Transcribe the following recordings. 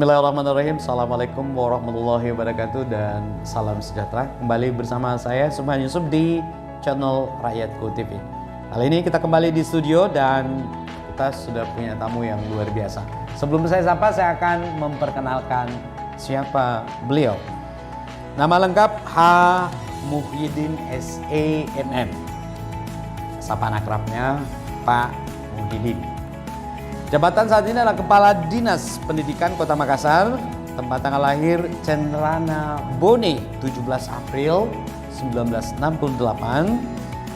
Bismillahirrahmanirrahim. Assalamualaikum warahmatullahi wabarakatuh dan salam sejahtera. Kembali bersama saya Subhan Yusuf di channel Rakyatku TV. Kali ini kita kembali di studio dan kita sudah punya tamu yang luar biasa. Sebelum saya sapa, saya akan memperkenalkan siapa beliau. Nama lengkap H. Muhyiddin SEMM. Sapaan akrabnya Pak Muhyiddin. Jabatan saat ini adalah Kepala Dinas Pendidikan Kota Makassar. Tempat tanggal lahir Cenrana Bone 17 April 1968.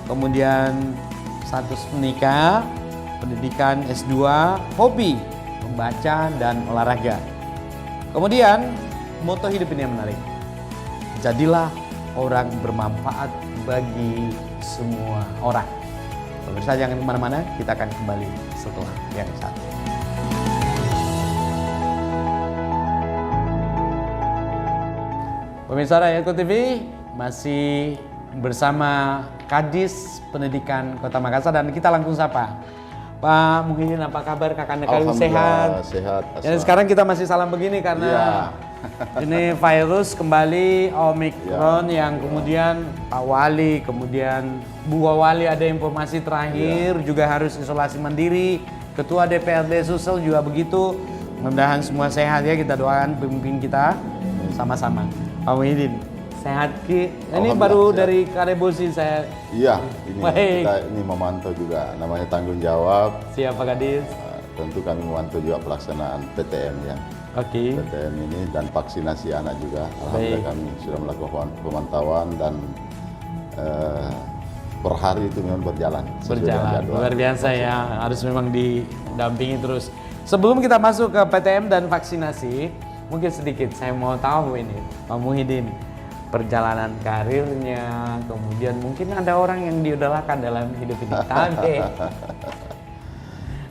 Kemudian status menikah, pendidikan S2, hobi membaca dan olahraga. Kemudian moto hidup ini yang menarik. Jadilah orang bermanfaat bagi semua orang. Pemirsa jangan kemana-mana, kita akan kembali setelah yang satu. Pemirsa Rakyatku TV masih bersama Kadis Pendidikan Kota Makassar dan kita langsung sapa. Pak Muhyiddin, apa kabar? Kakak kalian sehat? Sehat. Dan sekarang kita masih salam begini karena ini virus kembali Omikron yang kemudian Pak Wali, kemudian Bu Wali ada informasi terakhir juga harus isolasi mandiri. Ketua DPRD Sulsel juga begitu. Mudah-mudahan semua sehat ya, kita doakan pemimpin kita sama-sama. Pak Muhyiddin, sehat Ki? Ini baru sehat. Dari Karebosi saya. Iya, kita ini memantau juga, namanya tanggung jawab. Siapa Kadis? Tentu kami memantau juga pelaksanaan PTM ya. Oke. PTM ini dan vaksinasi anak juga. Alhamdulillah kami sudah melakukan pemantauan dan per hari itu memang berjalan. Luar biasa ya, harus memang didampingi terus. Sebelum kita masuk ke PTM dan vaksinasi, mungkin sedikit saya mau tahu ini Pak Muhyiddin, perjalanan karirnya, kemudian mungkin ada orang yang diidolakan dalam hidup ini. Tapi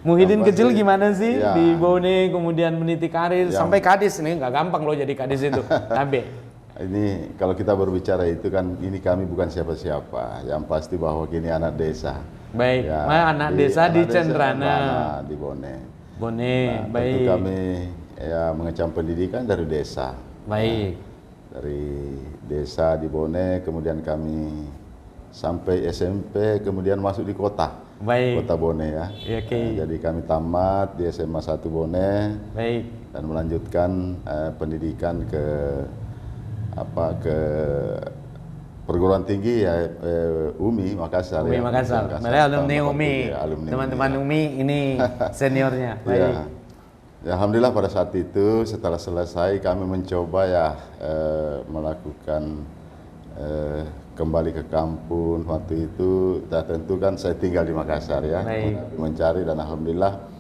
Muhyiddin kecil gimana sih di Bone, kemudian meniti karir sampai Kadis, ini nggak gampang loh jadi Kadis itu. Tapi ini kalau kita berbicara itu kan ini kami bukan siapa-siapa, yang pasti bahwa kini anak desa. Baik, ya, anak desa di Cenrana, di Bone. Bone, baik. Tentu kami ya mengecam pendidikan dari desa. Baik. Dari desa di Bone, kemudian kami sampai SMP, kemudian masuk di kota. Baik. Kota Bone ya. Jadi kami tamat di SMA 1 Bone. Baik. Dan melanjutkan pendidikan ke perguruan tinggi ya UMI Makassar. UMI Makassar. Mereka alumni UMI. Teman-teman UMI ini seniornya. Baik. Ya, alhamdulillah pada saat itu setelah selesai kami mencoba ya melakukan kembali ke kampung. Waktu itu tentu kan saya tinggal di Makassar ya. Mencari dan alhamdulillah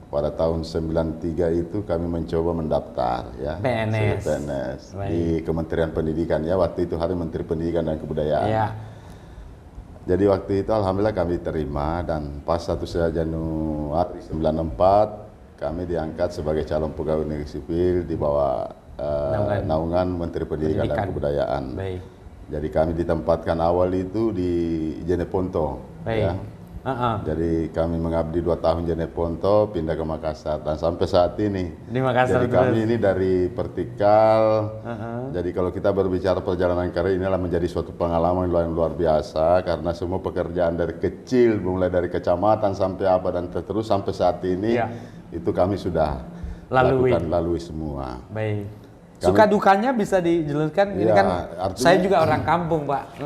pada tahun 93 itu kami mencoba mendaftar ya PNS di Kementerian Pendidikan ya, waktu itu Hari Menteri Pendidikan dan Kebudayaan. Jadi waktu itu alhamdulillah kami terima dan pas 1 Januari 94 kami diangkat sebagai calon pegawai negeri sipil di bawah naungan Menteri Pendidikan dan Kebudayaan. Baik. Jadi kami ditempatkan awal itu di Jeneponto. Ya. Jadi kami mengabdi 2 tahun Jeneponto, pindah ke Makassar dan sampai saat ini. Di Makassar. Jadi kami ini dari vertikal. Jadi kalau kita berbicara perjalanan karir, inilah menjadi suatu pengalaman yang luar biasa karena semua pekerjaan dari kecil, mulai dari kecamatan sampai apa dan terus sampai saat ini. Itu kami sudah lalui semua. Baik. Suka dukanya bisa dijelaskan? Ini kan artinya, saya juga orang kampung, Pak.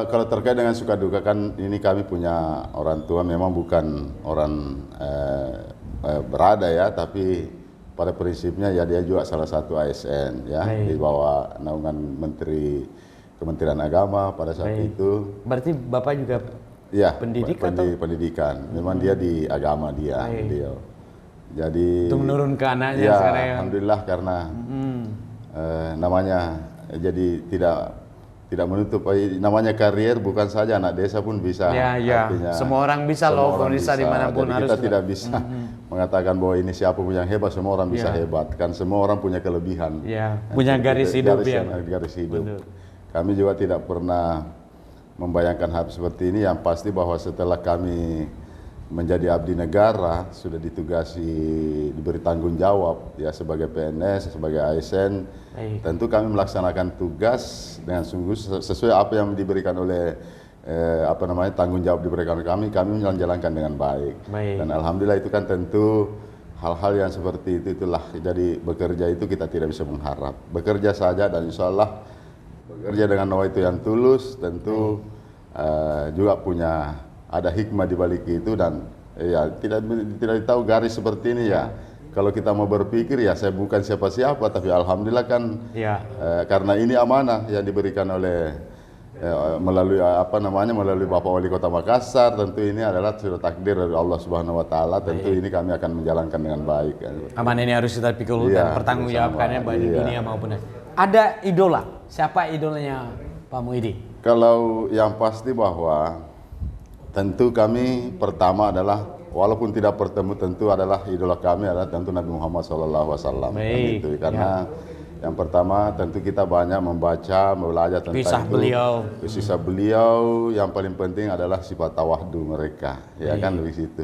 Kalau terkait dengan suka duka kan ini kami punya orang tua memang bukan orang berada ya, tapi pada prinsipnya ya dia juga salah satu ASN ya. Baik. Di bawah naungan Kementerian Agama pada saat itu. Berarti Bapak juga pendidikan. Memang dia di agama beliau. Jadi itu menurun ke anaknya sekarang ya. Alhamdulillah karena namanya jadi tidak menutup namanya karier, bukan saja anak desa pun bisa. Artinya, semua orang bisa loh, bisa dimanapun. Jadi kita tidak bisa mengatakan bahwa ini siapa yang hebat, semua orang bisa hebat kan, semua orang punya kelebihan. Punya garis hidup garis hidup. Betul. Kami juga tidak pernah membayangkan hal seperti ini, yang pasti bahwa setelah kami menjadi abdi negara, sudah ditugasi, diberi tanggung jawab ya sebagai PNS, sebagai ASN. Tentu kami melaksanakan tugas dengan sungguh sesuai apa yang diberikan oleh tanggung jawab diberikan kami menjalankan dengan baik. Dan alhamdulillah itu kan tentu hal-hal yang seperti itu itulah, jadi bekerja itu kita tidak bisa mengharap. Bekerja saja dan insya Allah bekerja dengan nawa itu yang tulus, tentu juga punya ada hikmah di balik itu, dan ya tidak tahu garis seperti ini ya. Kalau kita mau berpikir ya saya bukan siapa-siapa, tapi alhamdulillah kan karena ini amanah yang diberikan oleh melalui melalui Bapak Wali Kota Makassar, tentu ini adalah sudah takdir dari Allah Subhanahu wa taala, tentu ini kami akan menjalankan dengan baik. Amanah ini harus kita pikul dan pertanggungjawabkannya baik di dunia maupun ada idola. Siapa idolanya Pak Muhyiddin? Kalau yang pasti bahwa tentu kami pertama adalah, walaupun tidak bertemu, tentu adalah idola kami adalah tentu Nabi Muhammad SAW. Itu karena yang pertama tentu kita banyak membaca, belajar tentang kisah beliau. Yang paling penting adalah sifat tawahdu mereka, ya kan dari situ.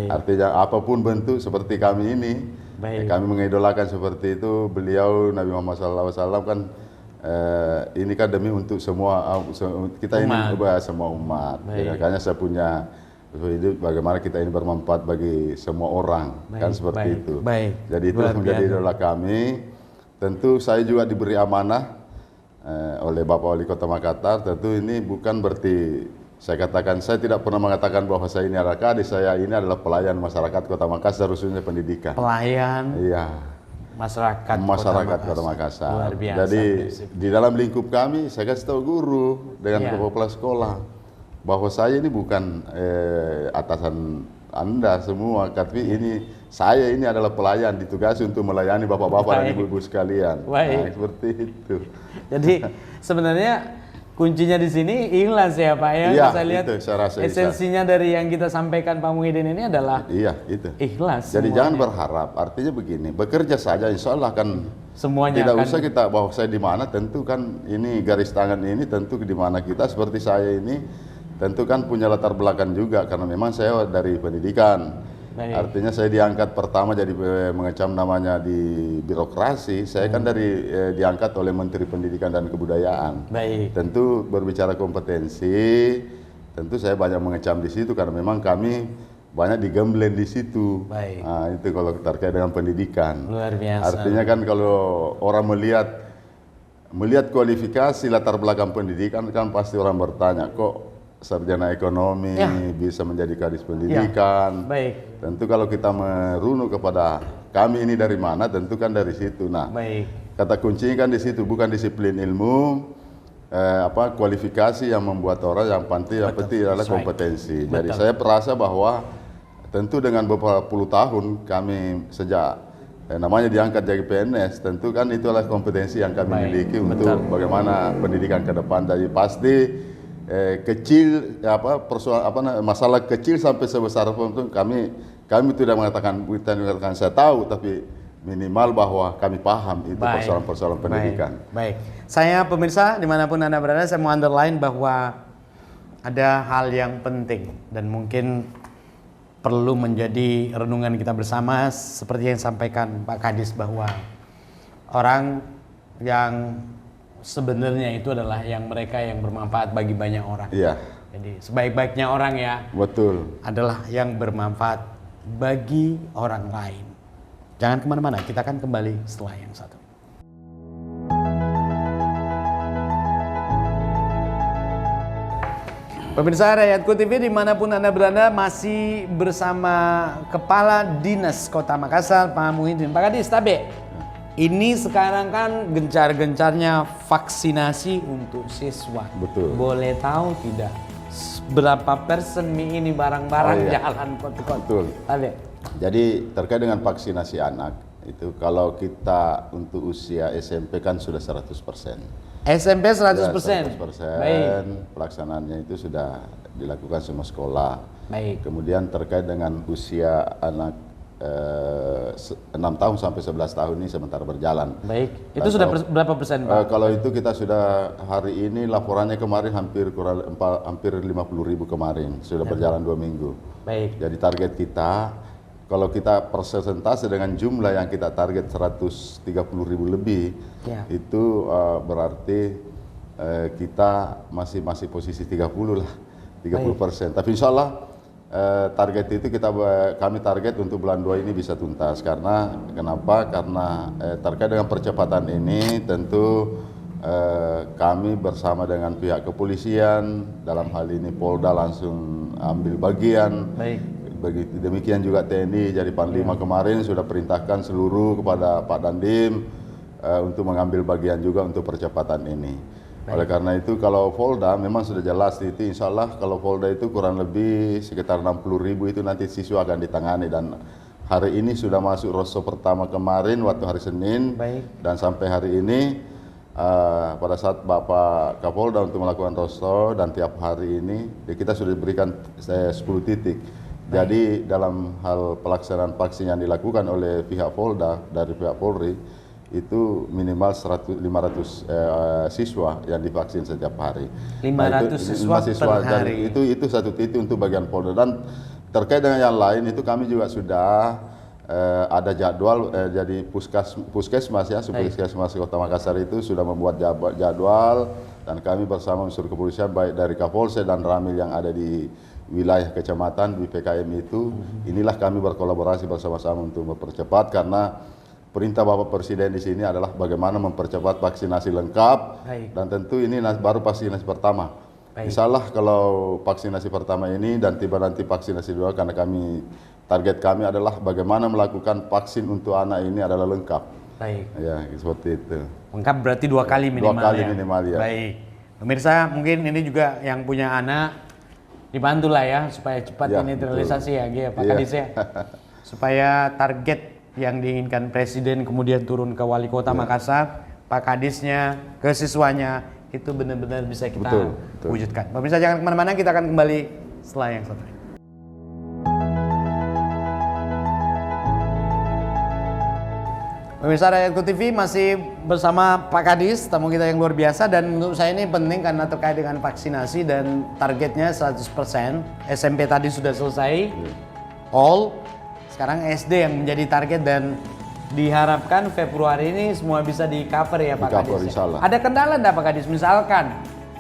Artinya apapun bentuk seperti kami ini, kami mengidolakan seperti itu beliau Nabi Muhammad SAW kan. Ini kan demi untuk semua kita umat. Ini semua umat. Makanya saya punya hidup bagaimana kita ini bermanfaat bagi semua orang, kan seperti itu. Jadi itu menjadi idola kami. Tentu saya juga diberi amanah oleh Bapak Wali Kota Makassar. Tentu ini bukan berarti saya katakan, saya tidak pernah mengatakan bahwa saya ini adalah kadis. Saya ini adalah pelayan masyarakat Kota Makassar, khususnya pendidikan. Pelayan. Iya. Masyarakat Kota Makassar. Jadi di dalam lingkup kami saya kasih tahu guru dengan kepala sekolah bahwa saya ini bukan atasan Anda semua, tapi saya ini adalah pelayan, ditugasi untuk melayani bapak-bapak dan ibu-ibu sekalian. Nah, seperti itu. Jadi sebenarnya kuncinya di sini ikhlas ya Pak ya. Saya lihat saya rasa esensinya dari yang kita sampaikan Pak Muhyiddin ini adalah itu ikhlas. Jadi jangan berharap, artinya begini, bekerja saja insya Allah kan semuanya tidak usah kita bahwa saya di mana, tentu kan ini garis tangan ini tentu di mana kita, seperti saya ini tentu kan punya latar belakang juga karena memang saya dari pendidikan. Artinya saya diangkat pertama jadi mengecam namanya di birokrasi. Saya kan diangkat oleh Menteri Pendidikan dan Kebudayaan. Tentu berbicara kompetensi, tentu saya banyak mengecam di situ karena memang kami banyak digembleng di situ. Nah, itu kalau terkait dengan pendidikan. Luar biasa. Artinya kan kalau orang melihat kualifikasi latar belakang pendidikan kan pasti orang bertanya, kok sarjana ekonomi bisa menjadi kadis pendidikan. Tentu kalau kita merunut kepada kami ini dari mana, tentu kan dari situ. Nah, kata kuncinya kan di situ, bukan disiplin ilmu, kualifikasi yang membuat orang, yang penting adalah kompetensi. Jadi saya merasa bahwa tentu dengan beberapa puluh tahun kami sejak namanya diangkat jadi PNS, tentu kan itu adalah kompetensi yang kami miliki untuk bagaimana pendidikan ke depan. Jadi pasti kecil masalah kecil sampai sebesar apapun kami tidak mengatakan saya tahu, tapi minimal bahwa kami paham itu persoalan-persoalan pendidikan. Saya pemirsa dimanapun Anda berada, saya mau underline bahwa ada hal yang penting dan mungkin perlu menjadi renungan kita bersama, seperti yang disampaikan Pak Kadis, bahwa orang yang sebenarnya itu adalah mereka yang bermanfaat bagi banyak orang. Jadi sebaik-baiknya orang adalah yang bermanfaat bagi orang lain. Jangan kemana-mana, kita akan kembali setelah yang satu. Pemirsa Rakyatku TV dimanapun Anda berada, masih bersama Kepala Dinas Kota Makassar Pak Muhyiddin. Pak Kadis, ini sekarang kan gencar-gencarnya vaksinasi untuk siswa. Boleh tahu tidak berapa persen ini barang-barang jalan kota-kota? Jadi terkait dengan vaksinasi anak itu, kalau kita untuk usia SMP kan sudah 100%. SMP 100%. 100%. Pelaksanaannya itu sudah dilakukan semua sekolah. Kemudian terkait dengan usia anak 6 tahun sampai 11 tahun ini sementara berjalan. Baik, itu Dan sudah kalau- berapa persen Pak? Kalau itu kita sudah hari ini laporannya kemarin hampir 50.000 kemarin, sudah berjalan 2 minggu. Baik, Jadi target kita, kalau kita persentase dengan jumlah yang kita target 130.000 lebih, ya. itu berarti kita masih posisi 30 lah, 30%. Tapi insya Allah target itu kami target untuk bulan 2 ini bisa tuntas. Karena kenapa? Karena terkait dengan percepatan ini tentu kami bersama dengan pihak kepolisian, dalam hal ini Polda langsung ambil bagian. Baik, Begitu demikian juga TNI, jadi Panglima kemarin sudah perintahkan seluruh kepada Pak Dandim untuk mengambil bagian juga untuk percepatan ini. Oleh karena itu kalau Polda memang sudah jelas itu, insya Allah kalau Polda itu kurang lebih sekitar 60.000 itu nanti siswa akan ditangani, dan hari ini sudah masuk rosso pertama kemarin waktu hari Senin. baik, Dan sampai hari ini pada saat Bapak Kapolda untuk melakukan rosso, dan tiap hari ini kita sudah diberikan 10 titik. Jadi dalam hal pelaksanaan vaksin yang dilakukan oleh pihak Polda dari pihak Polri itu minimal 500 siswa yang divaksin setiap hari. 500 siswa per hari. Dan itu satu titik untuk bagian Polda. Dan terkait dengan yang lain itu kami juga sudah ada jadwal, jadi puskesmas ya, puskesmas Kota Makassar itu sudah membuat jadwal, dan kami bersama unsur kepolisian baik dari Kapolsek dan Ramil yang ada di wilayah kecamatan di PKM itu, inilah kami berkolaborasi bersama-sama untuk mempercepat, karena perintah Bapak Presiden di sini adalah bagaimana mempercepat vaksinasi lengkap. Baik. Dan tentu ini baru vaksinasi pertama. Baik. Insya Allah kalau vaksinasi pertama ini dan tiba nanti vaksinasi kedua, karena target kami adalah bagaimana melakukan vaksin untuk anak ini adalah lengkap. baik. Ya, seperti itu. Lengkap berarti 2 kali minimal. 2 kali ya? minimal, ya. Baik. Pemirsa, mungkin ini juga yang punya anak dibantulah ya supaya cepat Ya, ini terrealisasi ya, Pak Iya. Kadis ya. Supaya target yang diinginkan Presiden kemudian turun ke Wali Kota Makassar, Pak Kadisnya, ke siswanya itu benar-benar bisa kita Betul. wujudkan. Pemirsa jangan kemana-mana, kita akan kembali setelah yang satu ini. Pemirsa Rakyatku TV masih bersama Pak Kadis, tamu kita yang luar biasa, dan menurut saya ini penting karena terkait dengan vaksinasi dan targetnya 100%. SMP tadi sudah selesai, all. Sekarang SD yang menjadi target, dan diharapkan Februari ini semua bisa di cover ya Pak Di-cover, Kadis. insya Allah. Ada kendala enggak Pak Kadis? Misalkan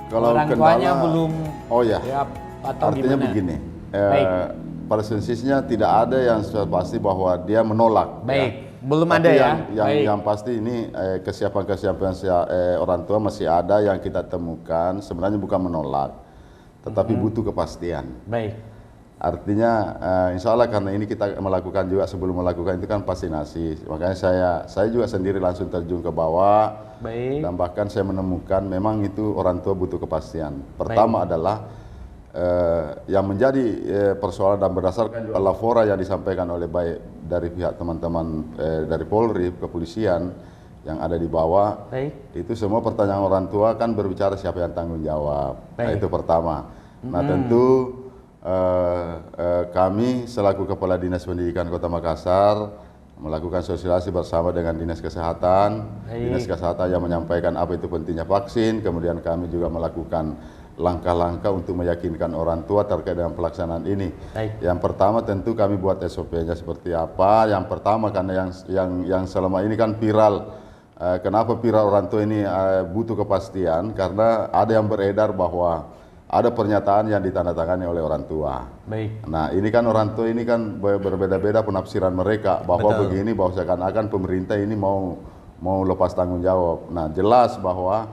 Kalau orang tuanya kendala- belum Oh ya. atau Artinya gimana? begini, Baik. pada sensisinya tidak ada yang sudah pasti bahwa dia menolak. Baik, ya. belum Tapi ada ya. Baik. Yang pasti ini kesiapan orang tua masih ada yang kita temukan, sebenarnya bukan menolak, tetapi butuh kepastian. Baik, Artinya insya Allah karena ini kita melakukan juga, sebelum melakukan itu kan vaksinasi, makanya saya juga sendiri langsung terjun ke bawah. baik, Dan bahkan saya menemukan memang itu orang tua butuh kepastian. Pertama adalah yang menjadi persoalan, dan berdasarkan juga laporan yang disampaikan oleh baik dari pihak teman-teman dari Polri, kepolisian yang ada di bawah, baik, itu semua pertanyaan orang tua kan berbicara siapa yang tanggung jawab. Nah, Baik. itu pertama. Nah, tentu kami selaku Kepala Dinas Pendidikan Kota Makassar melakukan sosialisasi bersama dengan Dinas Kesehatan. Baik. Dinas Kesehatan yang menyampaikan apa itu pentingnya vaksin, kemudian kami juga melakukan langkah-langkah untuk meyakinkan orang tua terkait dengan pelaksanaan ini. baik, Yang pertama tentu kami buat SOP-nya seperti apa. Yang pertama karena yang selama ini kan viral. Kenapa viral orang tua ini butuh kepastian? Karena ada yang beredar bahwa ada pernyataan yang ditandatangani oleh orang tua. baik, Nah, ini kan orang tua ini kan berbeda-beda penafsiran mereka bahwa Betul. begini, bahwa seakan-akan pemerintah ini mau lepas tanggung jawab. Nah, jelas bahwa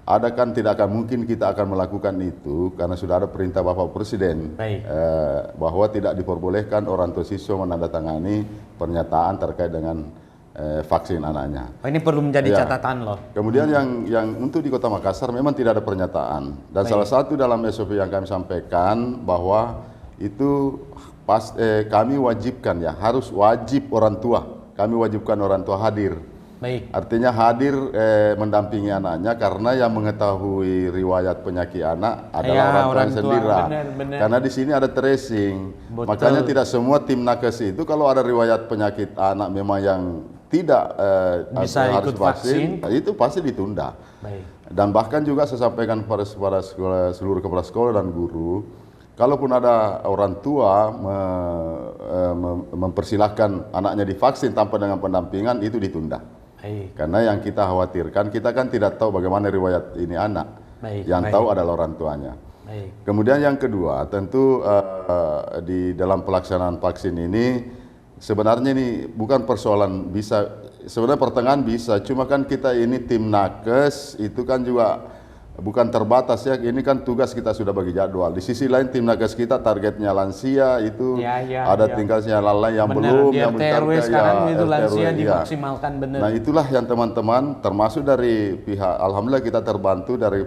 ada kan tidak akan mungkin kita akan melakukan itu karena sudah ada perintah Bapak Presiden Baik. bahwa tidak diperbolehkan orang tua siswa menandatangani pernyataan terkait dengan vaksin anaknya. Oh, ini perlu menjadi Ya. catatan loh. Kemudian yang untuk di Kota Makassar memang tidak ada pernyataan, dan Baik. salah satu dalam SOP yang kami sampaikan bahwa itu kami wajibkan ya, harus wajib orang tua, kami wajibkan orang tua hadir Baik. Artinya hadir mendampingi anaknya karena yang mengetahui riwayat penyakit anak adalah orang tua sendiri. Benar. Karena di sini ada tracing. Betul. Makanya tidak semua tim nakes itu kalau ada riwayat penyakit anak memang yang tidak bisa harus ikut vaksin, itu pasti ditunda. Baik. Dan bahkan juga saya sampaikan kepada seluruh kepala sekolah dan guru, kalaupun ada orang tua mempersilahkan anaknya divaksin tanpa dengan pendampingan, itu ditunda. Baik. Karena yang kita khawatirkan, kita kan tidak tahu bagaimana riwayat ini anak. Baik. Yang tahu adalah orang tuanya. Baik. Kemudian yang kedua, tentu di dalam pelaksanaan vaksin ini sebenarnya ini bukan persoalan bisa, sebenarnya pertengahan bisa, cuma kan kita ini tim nakes itu kan juga bukan terbatas ya, ini kan tugas kita sudah bagi jadwal. Di sisi lain tim nakes kita targetnya lansia itu ada tingkatnya lain yang belum, di yang RT/RW sekarang itu lansia dimaksimalkan benar. Nah itulah yang teman-teman termasuk dari pihak, alhamdulillah kita terbantu dari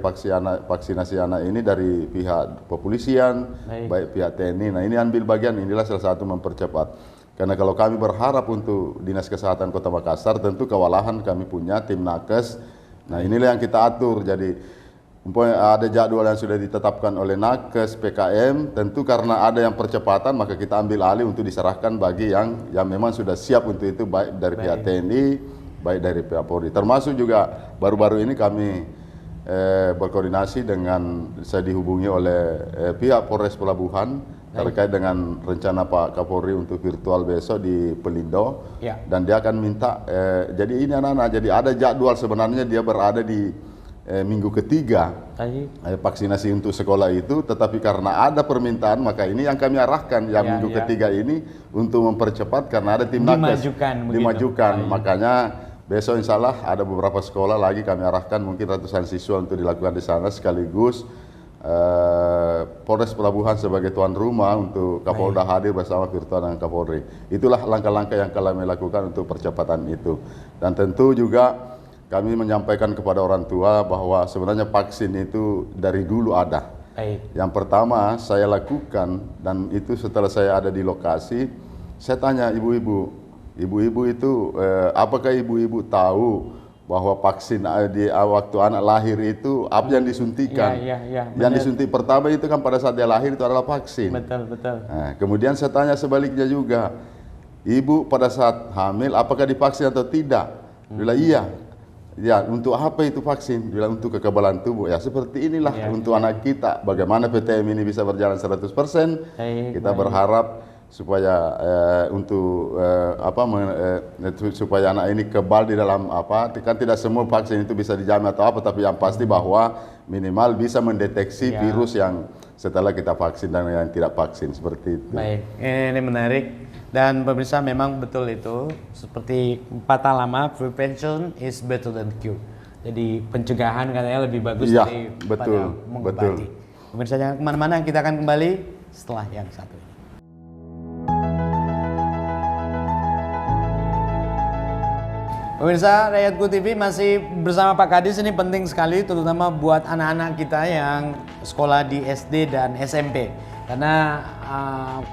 vaksinasi anak ini dari pihak kepolisian, baik pihak TNI. Nah ini ambil bagian, inilah salah satu mempercepat. Karena kalau kami berharap untuk Dinas Kesehatan Kota Makassar, tentu kewalahan kami punya tim nakes. Nah inilah yang kita atur. Jadi ada jadwal yang sudah ditetapkan oleh nakes PKM. Tentu karena ada yang percepatan, maka kita ambil alih untuk diserahkan bagi yang memang sudah siap untuk itu, baik dari pihak TNI, baik dari pihak Polri. Termasuk juga baru-baru ini kami berkoordinasi dengan, saya dihubungi oleh pihak Polres Pelabuhan terkait dengan rencana Pak Kapolri untuk virtual besok di Pelindo, dan dia akan minta jadi ini anak-anak, jadi ada jadwal sebenarnya dia berada di minggu ketiga vaksinasi untuk sekolah itu, tetapi karena ada permintaan maka ini yang kami arahkan yang minggu ketiga ini untuk mempercepat karena ada tim nakes dimajukan. Makanya besok insya Allah ada beberapa sekolah lagi kami arahkan, mungkin ratusan siswa untuk dilakukan di sana, sekaligus Polres Pelabuhan sebagai tuan rumah untuk Kapolda hadir bersama virtual dengan Kapolri. Itulah langkah-langkah yang kami lakukan untuk percepatan itu. Dan tentu juga kami menyampaikan kepada orang tua bahwa sebenarnya vaksin itu dari dulu ada. Yang pertama saya lakukan, dan itu setelah saya ada di lokasi, saya tanya ibu-ibu itu apakah ibu-ibu tahu bahwa vaksin di waktu anak lahir itu apa yang disuntikan? Yang disuntik pertama itu kan pada saat dia lahir itu adalah vaksin. Betul. Nah, kemudian saya tanya sebaliknya juga, ibu pada saat hamil apakah divaksin atau tidak? Dia bilang iya. Ya, untuk apa itu vaksin? Dia bilang untuk kekebalan tubuh. Ya seperti inilah untuk anak kita. Bagaimana PTM ini bisa berjalan 100%? Kita berharap supaya supaya anak ini kebal di dalam kan tidak semua vaksin itu bisa dijamin atau apa, tapi yang pasti bahwa minimal bisa mendeteksi virus yang setelah kita vaksin dan yang tidak vaksin, seperti itu. Baik, ini menarik, dan pemirsa memang betul itu seperti pepatah lama, prevention is better than cure. Jadi pencegahan katanya lebih bagus daripada mengobati. Pemirsa jangan kemana-mana, kita akan kembali setelah yang satu ini. Pemirsa Rakyatku TV masih bersama Pak Kadis. Ini penting sekali terutama buat anak-anak kita yang sekolah di SD dan SMP. Karena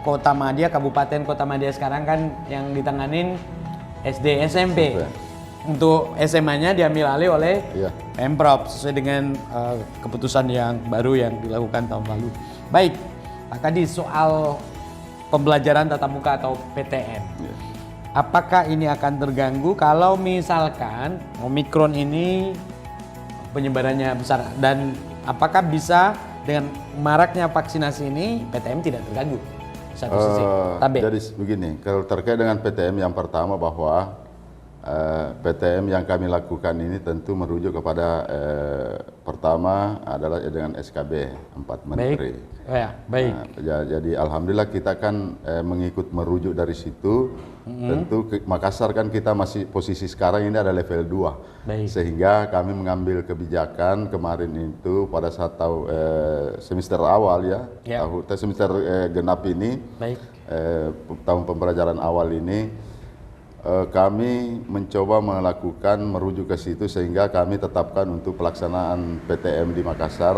Kota Madya, Kabupaten Kota Madya sekarang kan yang ditanganin SD SMP. Untuk SMA-nya diambil alih oleh Pemprov sesuai dengan keputusan yang baru yang dilakukan tahun lalu. Baik, Pak Kadis, soal pembelajaran tatap muka atau PTM. Apakah ini akan terganggu kalau misalkan Omikron ini penyebarannya besar, dan apakah bisa dengan maraknya vaksinasi ini PTM tidak terganggu? Satu sisi. Jadi begini, kalau terkait dengan PTM yang pertama bahwa PTM yang kami lakukan ini tentu merujuk kepada pertama adalah dengan SKB 4 Menteri. Baik. Nah, jadi alhamdulillah kita kan mengikut merujuk dari situ. Tentu Makassar kan kita masih posisi sekarang ini ada level 2. Sehingga kami mengambil kebijakan kemarin itu pada saat semester awal semester genap ini, tahun pembelajaran awal ini, kami mencoba melakukan merujuk ke situ sehingga kami tetapkan untuk pelaksanaan PTM di Makassar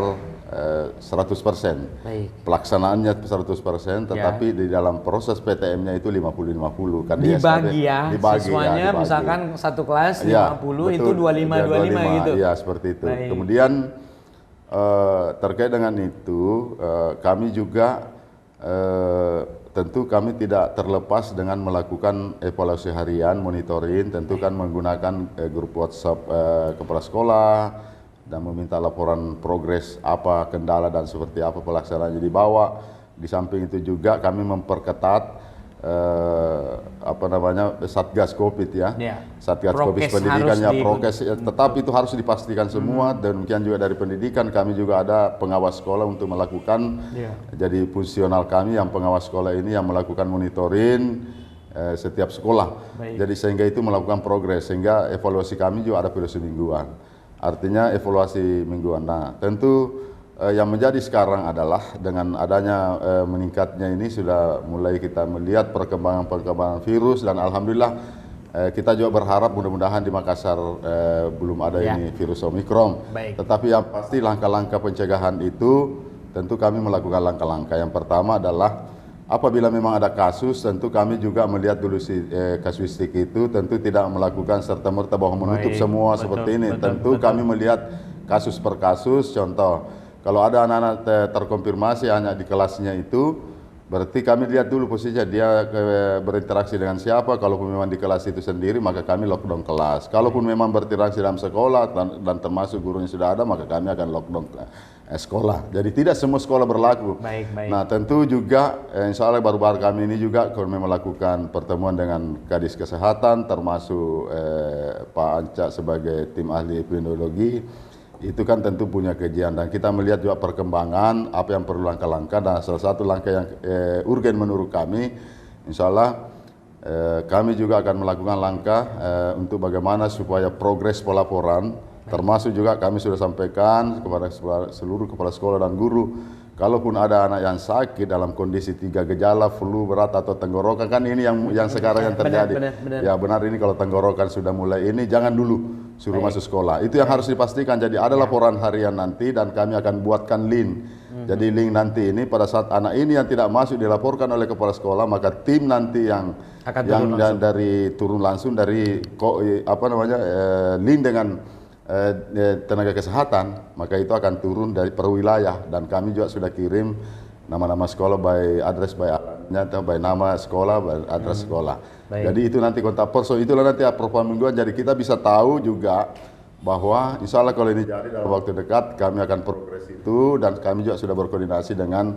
100%. Baik. Pelaksanaannya 100%, tetapi di dalam proses PTM-nya itu 50-50 kan Dibagi ya, dibagi, siswanya dibagi. misalkan satu kelas 50 Ya, itu betul. 25 gitu. Iya, seperti itu. Baik. Kemudian terkait dengan itu kami juga tentu kami tidak terlepas dengan melakukan evaluasi harian, monitoring, tentu kan menggunakan grup WhatsApp kepala sekolah dan meminta laporan progres apa kendala dan seperti apa pelaksanaannya dibawa. Di samping itu juga kami memperketat Satgas Covid ya. Satgas Covid pendidikannya prokes, tetapi itu harus dipastikan semua. Dan demikian juga dari pendidikan kami juga ada pengawas sekolah untuk melakukan jadi fungsional kami yang pengawas sekolah ini yang melakukan monitoring setiap sekolah. Baik. Jadi sehingga itu melakukan progres, sehingga evaluasi kami juga ada evaluasi mingguan. Artinya evaluasi mingguan. Nah, tentu yang menjadi sekarang adalah dengan adanya meningkatnya ini sudah mulai kita melihat perkembangan virus, dan alhamdulillah kita juga berharap mudah-mudahan di Makassar belum ada ini virus Omikron. Tetapi yang pasti langkah-langkah pencegahan itu tentu kami melakukan langkah-langkah. Yang pertama adalah apabila memang ada kasus, tentu kami juga melihat dulu kasuistik itu, tentu tidak melakukan serta-merta bahwa menutup semua seperti ini. Tentu kami melihat kasus per kasus. Contoh, kalau ada anak-anak terkonfirmasi hanya di kelasnya itu, berarti kami lihat dulu posisinya dia berinteraksi dengan siapa. Kalaupun memang di kelas itu sendiri, maka kami lockdown kelas. Kalaupun memang berinteraksi dalam sekolah dan termasuk gurunya sudah ada, maka kami akan lockdown sekolah. Jadi tidak semua sekolah berlaku. Nah, tentu juga insya Allah baru-baru kami ini juga kami melakukan pertemuan dengan Kadis Kesehatan, termasuk Pak Anca sebagai tim ahli epidemiologi. Itu kan tentu punya kajian, dan kita melihat juga perkembangan apa yang perlu langkah-langkah. Dan salah satu langkah yang urgen menurut kami, insya Allah kami juga akan melakukan langkah untuk bagaimana supaya progres pelaporan, termasuk juga kami sudah sampaikan kepada seluruh kepala sekolah dan guru, kalaupun ada anak yang sakit dalam kondisi 3 gejala, flu berat atau tenggorokan, kan ini yang sekarang yang terjadi. Ya benar, ini kalau tenggorokan sudah mulai ini, jangan dulu suruh masuk sekolah. Itu yang harus dipastikan. Jadi ada laporan harian nanti, dan kami akan buatkan link. Jadi link nanti ini pada saat anak ini yang tidak masuk dilaporkan oleh kepala sekolah, maka tim nanti yang turun langsung dari link dengan tenaga kesehatan, maka itu akan turun dari per wilayah. Dan kami juga sudah kirim nama-nama sekolah by address, by alatnya, atau by nama sekolah, by address sekolah. Jadi itu nanti kontak person, itulah nanti approval mingguan. Jadi kita bisa tahu juga bahwa insya Allah kalau ini jadi dalam waktu dekat, kami akan progres itu. Dan kami juga sudah berkoordinasi dengan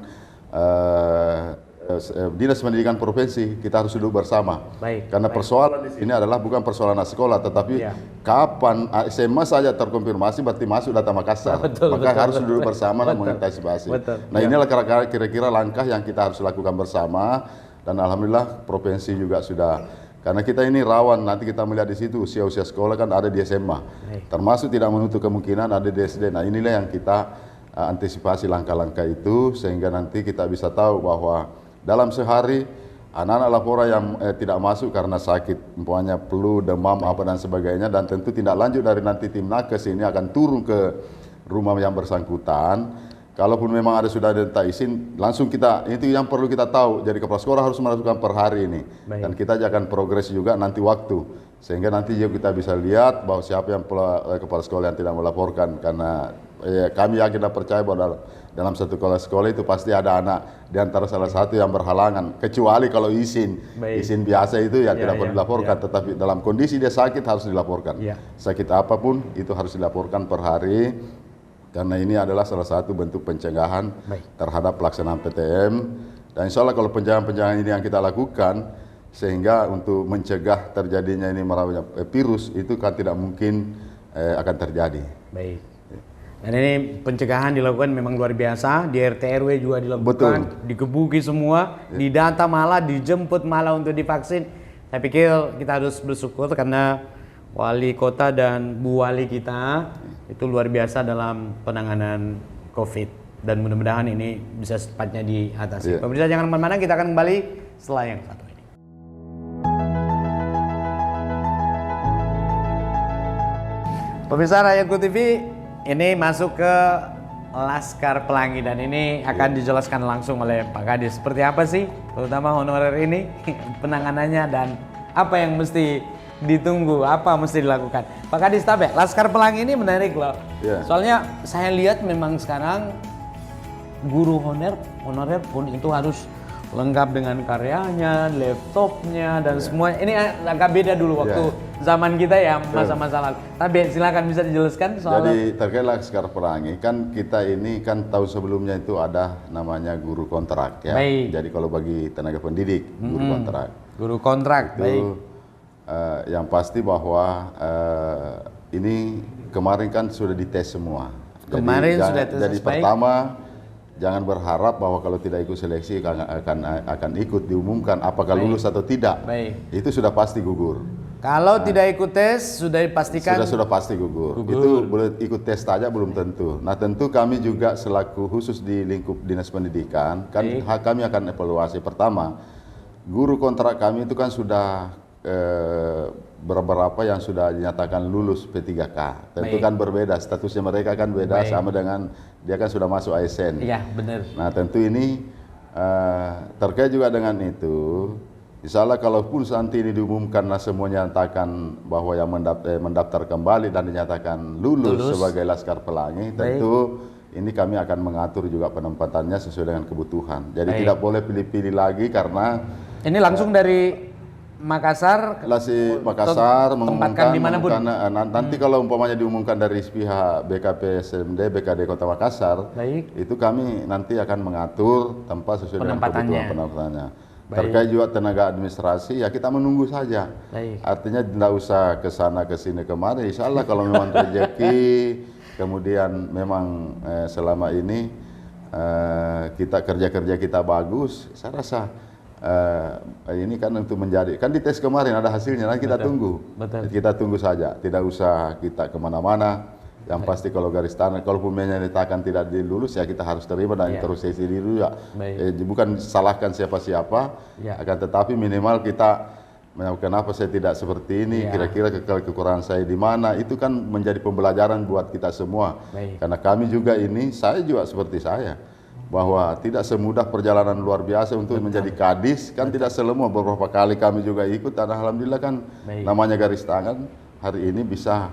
Dinas Pendidikan Provinsi. Kita harus duduk bersama. Karena persoalan di sini adalah bukan persoalan anak sekolah, tetapi kapan SMA saja terkonfirmasi berarti masuk data Makassar. Maka harus duduk bersama dan mengantisipasi. Nah, inilah kira-kira langkah yang kita harus lakukan bersama. Dan alhamdulillah provinsi juga sudah, karena kita ini rawan, nanti kita melihat di situ usia-usia sekolah kan ada di SMA, termasuk tidak menutup kemungkinan ada di SD. Nah, inilah yang kita antisipasi langkah-langkah itu, sehingga nanti kita bisa tahu bahwa dalam sehari anak-anak laporan yang tidak masuk karena sakit, umpamanya flu, demam, apa dan sebagainya, dan tentu tidak lanjut dari nanti tim nakes ini akan turun ke rumah yang bersangkutan. Kalaupun memang sudah ada izin, langsung kita, itu yang perlu kita tahu. Jadi kepala sekolah harus melakukan per hari ini. Dan kita akan progres juga nanti waktu. Sehingga nanti juga kita bisa lihat bahwa siapa yang kepala sekolah yang tidak melaporkan. Karena kami yakin dan percaya bahwa dalam satu kepala sekolah itu pasti ada anak di antara salah satu yang berhalangan. Kecuali kalau izin biasa itu ya tidak perlu dilaporkan. Tetapi dalam kondisi dia sakit harus dilaporkan. Sakit apapun itu harus dilaporkan per hari. Karena ini adalah salah satu bentuk pencegahan terhadap pelaksanaan PTM. Dan insya Allah kalau pencegahan-pencegahan ini yang kita lakukan, sehingga untuk mencegah terjadinya ini virus, itu kan tidak mungkin akan terjadi. Dan ini pencegahan dilakukan memang luar biasa. Di RT RW juga dilakukan, dikebuki semua, didata malah, dijemput malah untuk divaksin. Saya pikir kita harus bersyukur karena wali kota dan bu wali kita itu luar biasa dalam penanganan COVID, dan mudah-mudahan ini bisa secepatnya diatasi. Pemirsa jangan kemana-mana, kita akan kembali setelah yang satu ini. Pemirsa Rakyatku TV, ini masuk ke Laskar Pelangi, dan ini akan dijelaskan langsung oleh Pak Kadis seperti apa sih terutama honorer ini penanganannya dan apa yang mesti ditunggu, apa mesti dilakukan. Pak Kadis Tabe, Laskar Pelangi ini menarik loh. Yeah. Soalnya saya lihat memang sekarang guru honorer pun itu harus lengkap dengan karyanya, laptopnya dan semua. Ini agak beda dulu waktu zaman kita ya, masa-masa lalu. Tapi silakan bisa dijelaskan soal. Jadi terkait Laskar Pelangi kan kita ini kan tahun sebelumnya itu ada namanya guru kontrak ya. Baik. Jadi kalau bagi tenaga pendidik guru kontrak. Guru kontrak, Itu, baik. yang pasti bahwa ini kemarin kan sudah dites semua. Kemarin sudah tes. Jadi pertama jangan berharap bahwa kalau tidak ikut seleksi akan ikut diumumkan apakah lulus atau tidak. Baik. Itu sudah pasti gugur. Kalau tidak ikut tes sudah dipastikan Sudah pasti gugur. Itu boleh ikut tes saja belum tentu. Nah tentu kami juga selaku khusus di lingkup dinas pendidikan kan kami akan evaluasi. Pertama, guru kontrak kami itu kan sudah beberapa yang sudah dinyatakan lulus P3K. Tentu kan berbeda, statusnya mereka kan beda sama dengan dia kan sudah masuk ASN. Iya, benar. Nah tentu ini terkait juga dengan itu, insya Allah kalaupun nanti ini diumumkan semuanya nyatakan bahwa yang mendaftar kembali dan dinyatakan lulus sebagai Laskar Pelangi, tentu ini kami akan mengatur juga penempatannya sesuai dengan kebutuhan. Jadi tidak boleh pilih-pilih lagi karena ini langsung dari Makassar, Makassar mengumumkan dimanapun. Nanti kalau umpamanya diumumkan dari pihak BKP SMD, BKD Kota Makassar, itu kami nanti akan mengatur tempat sesuai dengan kebutuhan penempatannya. Terkait juga tenaga administrasi, ya kita menunggu saja. Artinya tidak usah ke sana ke sini kemari. Insya Allah kalau memang rezeki, kemudian memang selama ini kita kerja kita bagus, saya rasa ini kan untuk menjadi, kan di tes kemarin ada hasilnya, nanti kita tunggu. Kita tunggu saja, tidak usah kita kemana-mana. Yang pasti kalau garis tanah, kalaupun menyatakan tidak dilulus ya kita harus terima dan introspeksi diri ya. Bukan salahkan siapa-siapa, akan tetapi minimal kita kenapa saya tidak seperti ini, kira-kira kekurangan saya di mana, itu kan menjadi pembelajaran buat kita semua. Karena kami juga ini, saya juga seperti saya, bahwa tidak semudah perjalanan luar biasa untuk menjadi kadis, kan tidak selemua. Beberapa kali kami juga ikut dan alhamdulillah kan namanya garis tangan hari ini bisa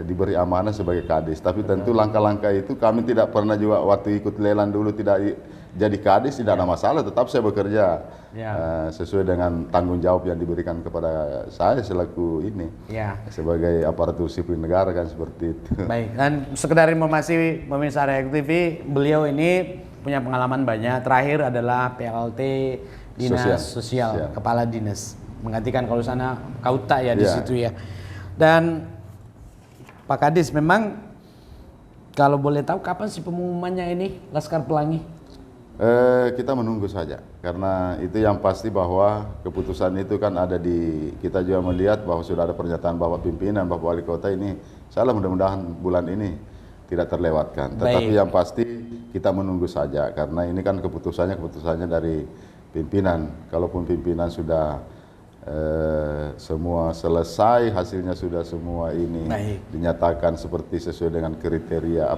diberi amanah sebagai kadis. Tapi tentu langkah-langkah itu kami tidak pernah juga waktu ikut lelang dulu tidak jadi kadis, tidak ada masalah, tetap saya bekerja sesuai dengan tanggung jawab yang diberikan kepada saya selaku ini sebagai aparatur sipil negara kan seperti itu. Baik, dan sekedar informasi pemirsa Rakyat TV, beliau ini punya pengalaman banyak. Terakhir adalah PLT Dinas Sosial. Kepala Dinas, menggantikan kalau sana Kauta ya di situ ya. Dan Pak Kadis, memang kalau boleh tahu kapan sih pengumumannya ini Laskar Pelangi? Kita menunggu saja, karena itu yang pasti bahwa keputusan itu kan ada di, kita juga melihat bahwa sudah ada pernyataan Bapak Pimpinan, Bapak Wali Kota ini, salah mudah-mudahan bulan ini tidak terlewatkan. Tetapi yang pasti kita menunggu saja, karena ini kan keputusannya dari pimpinan. Kalaupun pimpinan sudah semua selesai, hasilnya sudah semua ini dinyatakan seperti sesuai dengan kriteria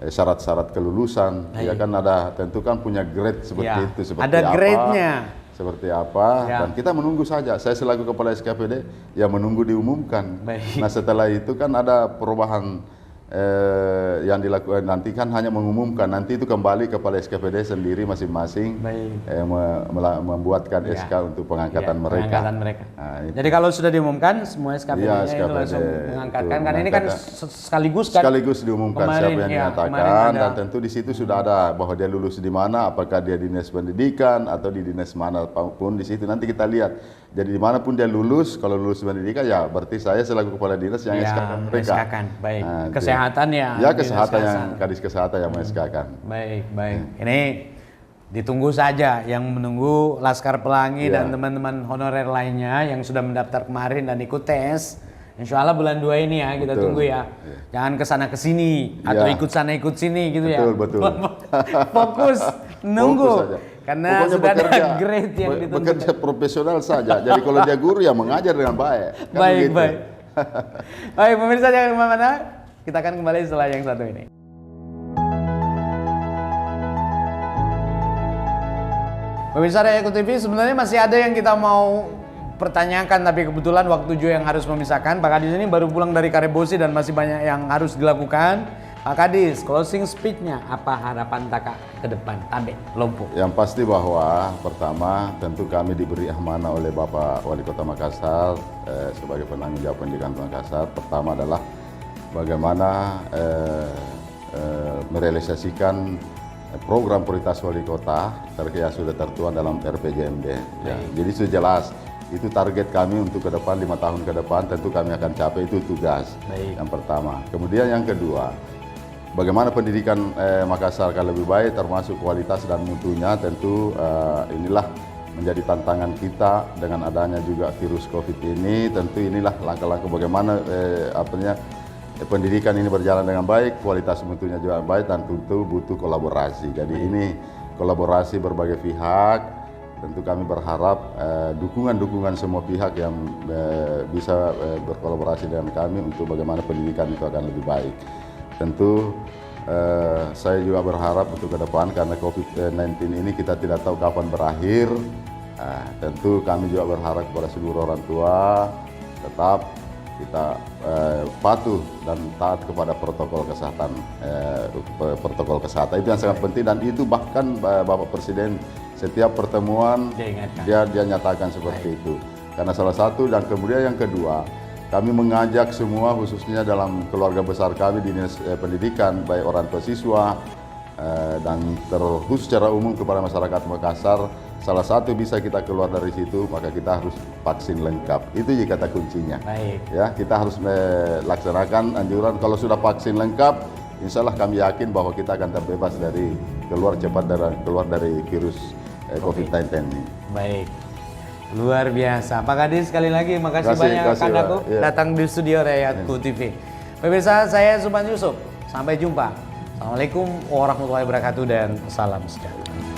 syarat-syarat kelulusan, ya kan ada tentu kan punya grade seperti itu, seperti ada grade-nya. Seperti apa, dan kita menunggu saja. Saya selaku kepala SKPD ya menunggu diumumkan. Nah setelah itu kan ada perubahan yang dilakukan, nanti kan hanya mengumumkan, nanti itu kembali kepala SKPD sendiri masing-masing membuatkan SK untuk pengangkatan mereka. Nah, jadi kalau sudah diumumkan semua SKPD itu langsung mengangkatkan, karena ini kan sekaligus diumumkan siapa yang dinyatakan, dan tentu di situ sudah ada bahwa dia lulus di mana, apakah dia di dinas pendidikan atau di dinas mana pun di situ nanti kita lihat. Jadi dimanapun dia lulus, kalau lulus pendidikan ya berarti saya selaku kepala dinas yang SK-kan mereka. Baik. Nah, kesehatan kesehatan yang kadis kesehatan yang SK-kan. Baik. Ini ditunggu saja yang menunggu Laskar Pelangi dan teman-teman honorer lainnya yang sudah mendaftar kemarin dan ikut tes. Insya Allah bulan 2 ini ya kita tunggu ya. Jangan kesana kesini atau ikut sana ikut sini gitu ya. Betul. Fokus nunggu. Fokus saja. Karena pokoknya sudah ada grade yang ditentukan. Bekerja profesional saja. Jadi kalau dia guru ya mengajar dengan baik. Kan baik. Baik pemirsa jangan kemana-mana. Kita akan kembali setelah yang satu ini. Pemirsa Rakyatku TV, sebenarnya masih ada yang kita mau pertanyakan, tapi kebetulan waktu juga yang harus memisahkan. Pak Kadis ini baru pulang dari Karebosi dan masih banyak yang harus dilakukan. Pak Kadis, closing speech-nya apa harapan Taka ke depan? Tabe, Lompok. Yang pasti bahwa pertama tentu kami diberi amanah oleh Bapak Wali Kota Makassar sebagai penanggung jawab pendidikan Makassar. Pertama adalah bagaimana merealisasikan program prioritas wali kota yang sudah tertuang dalam RPJMD. Ya. Jadi sudah jelas itu target kami untuk ke depan 5 tahun ke depan, tentu kami akan capai, itu tugas. Yang pertama. Kemudian yang kedua, bagaimana pendidikan Makassar akan lebih baik termasuk kualitas dan mutunya, tentu inilah menjadi tantangan kita dengan adanya juga virus Covid ini. Tentu inilah langkah-langkah bagaimana pendidikan ini berjalan dengan baik, kualitas mutunya juga baik, dan tentu butuh kolaborasi. Jadi ini kolaborasi berbagai pihak. Tentu kami berharap dukungan-dukungan semua pihak yang bisa berkolaborasi dengan kami untuk bagaimana pendidikan itu akan lebih baik. Tentu saya juga berharap untuk ke depan, karena COVID-19 ini kita tidak tahu kapan berakhir. Tentu kami juga berharap kepada seluruh orang tua tetap kita patuh dan taat kepada protokol kesehatan. Protokol kesehatan itu yang sangat penting, dan itu bahkan Bapak Presiden setiap pertemuan dia nyatakan seperti itu. Karena salah satu, dan kemudian yang kedua, kami mengajak semua, khususnya dalam keluarga besar kami di Dinas Pendidikan, baik orang tua siswa dan terkhusus secara umum kepada masyarakat Makassar, salah satu bisa kita keluar dari situ, maka kita harus vaksin lengkap. Itu juga kata kuncinya. Baik. Ya, kita harus melaksanakan anjuran. Kalau sudah vaksin lengkap, insya Allah kami yakin bahwa kita akan terbebas dari keluar dari virus COVID-19 ini. Baik. Luar biasa. Pak Kadis, sekali lagi makasih banyak Kandaku datang di studio Rakyatku TV. Pemirsa, saya Suphan Yusuf. Sampai jumpa. Assalamualaikum warahmatullahi wabarakatuh dan salam sejahtera.